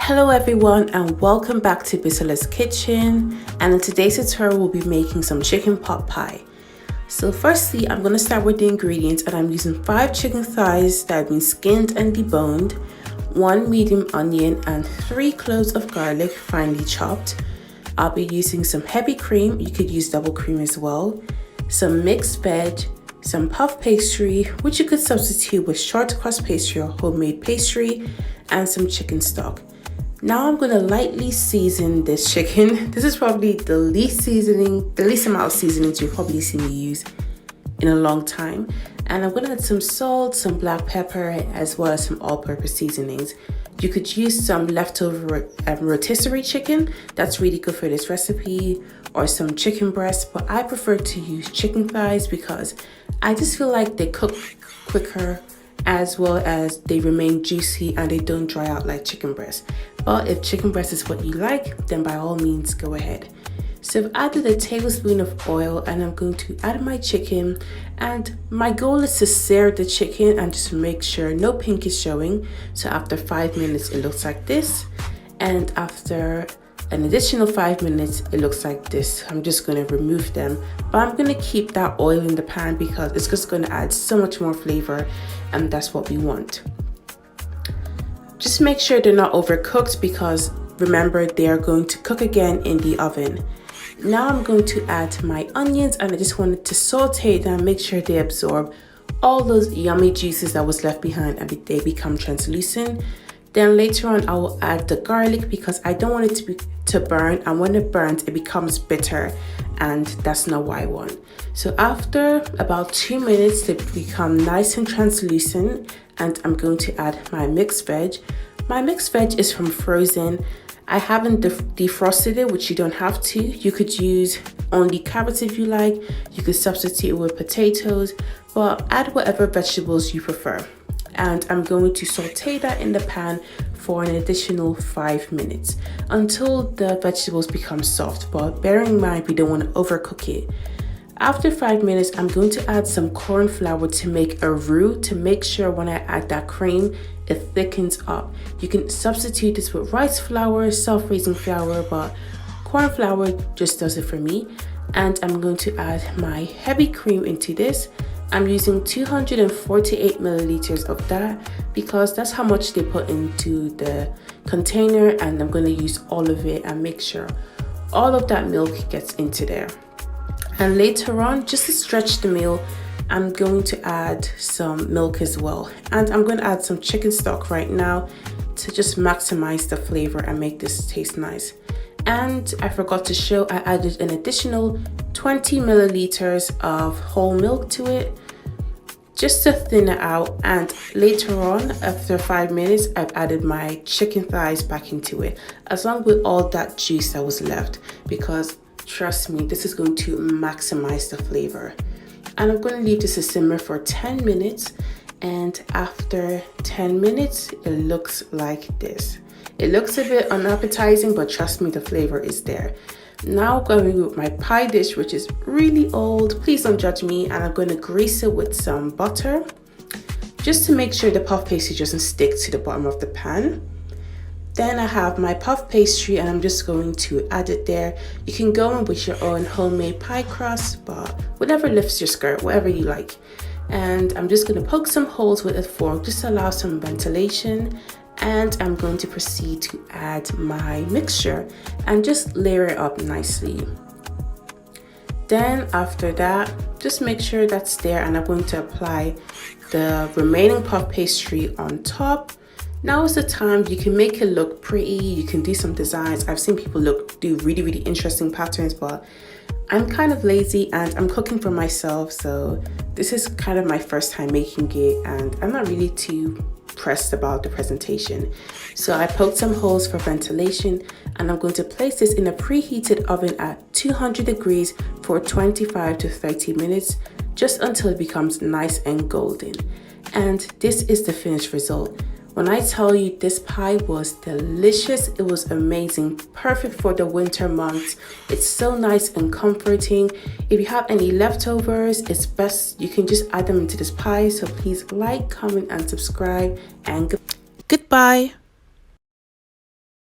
Hello everyone and welcome back to Bisola's Kitchen, and in today's tutorial we'll be making some chicken pot pie. So firstly I'm going to start with the ingredients, and I'm using 5 chicken thighs that have been skinned and deboned, 1 medium onion and 3 cloves of garlic finely chopped. I'll be using some heavy cream, you could use double cream as well, some mixed veg, some puff pastry which you could substitute with short crust pastry or homemade pastry, and some chicken stock. Now I'm going to lightly season this chicken. This is probably the least amount of seasonings you've probably seen me use in a long time. And I'm going to add some salt, some black pepper, as well as some all-purpose seasonings. You could use some leftover rotisserie chicken. That's really good for this recipe, or some chicken breast, but I prefer to use chicken thighs because I just feel like they cook quicker, as well as they remain juicy and they don't dry out like chicken breast. But if chicken breast is what you like, then by all means go ahead. So I've added a tablespoon of oil and I'm going to add my chicken, and my goal is to sear the chicken and just make sure no pink is showing. So after 5 minutes it looks like this, and after an additional 5 minutes it looks like this. I'm just going to remove them, but I'm going to keep that oil in the pan because it's just going to add so much more flavor, and that's what we want. Just make sure they're not overcooked because remember they are going to cook again in the oven. Now I'm going to add my onions, and I just wanted to saute them, make sure they absorb all those yummy juices that was left behind and they become translucent. Then later on I will add the garlic because I don't want it to burn, and when it burns it becomes bitter, and that's not what I want. So after about 2 minutes they become nice and translucent, and I'm going to add my mixed veg. My mixed veg is from frozen. I haven't defrosted it, which you don't have to. You could use only carrots if you like. You could substitute it with potatoes, but add whatever vegetables you prefer. And I'm going to saute that in the pan for an additional 5 minutes until the vegetables become soft, but bear in mind we don't want to overcook it. After 5 minutes I'm going to add some corn flour to make a roux, to make sure when I add that cream it thickens up. You can substitute this with rice flour, self-raising flour, but corn flour just does it for me. And I'm going to add my heavy cream into this. I'm using 248 milliliters of that because that's how much they put into the container, and I'm going to use all of it and make sure all of that milk gets into there. And later on, just to stretch the meal, I'm going to add some milk as well, and I'm going to add some chicken stock right now to just maximize the flavor and make this taste nice. And I forgot to show, I added an additional 20 milliliters of whole milk to it just to thin it out. And later on, after 5 minutes, I've added my chicken thighs back into it, along with all that juice that was left, because trust me, this is going to maximize the flavor. And I'm going to leave this to simmer for 10 minutes. And after 10 minutes, it looks like this. It looks a bit unappetizing, but trust me, the flavor is there. Now going with my pie dish, which is really old, please don't judge me, and I'm going to grease it with some butter just to make sure the puff pastry doesn't stick to the bottom of the pan. Then I have my puff pastry and I'm just going to add it there. You can go in with your own homemade pie crust, but whatever lifts your skirt, whatever you like. And I'm just going to poke some holes with a fork just to allow some ventilation. And I'm going to proceed to add my mixture and just layer it up nicely. Then after that, just make sure that's there, and I'm going to apply the remaining puff pastry on top. Now is the time. You can make it look pretty, you can do some designs. I've seen people do really interesting patterns, but I'm kind of lazy and I'm cooking for myself, so this is kind of my first time making it and I'm not really too pressed about the presentation. So I poked some holes for ventilation, and I'm going to place this in a preheated oven at 200 degrees for 25 to 30 minutes, just until it becomes nice and golden. And this is the finished result. When I tell you this pie was delicious, it was amazing, perfect for the winter months. It's so nice and comforting. If you have any leftovers, it's best you can just add them into this pie. So please like, comment and subscribe, and goodbye.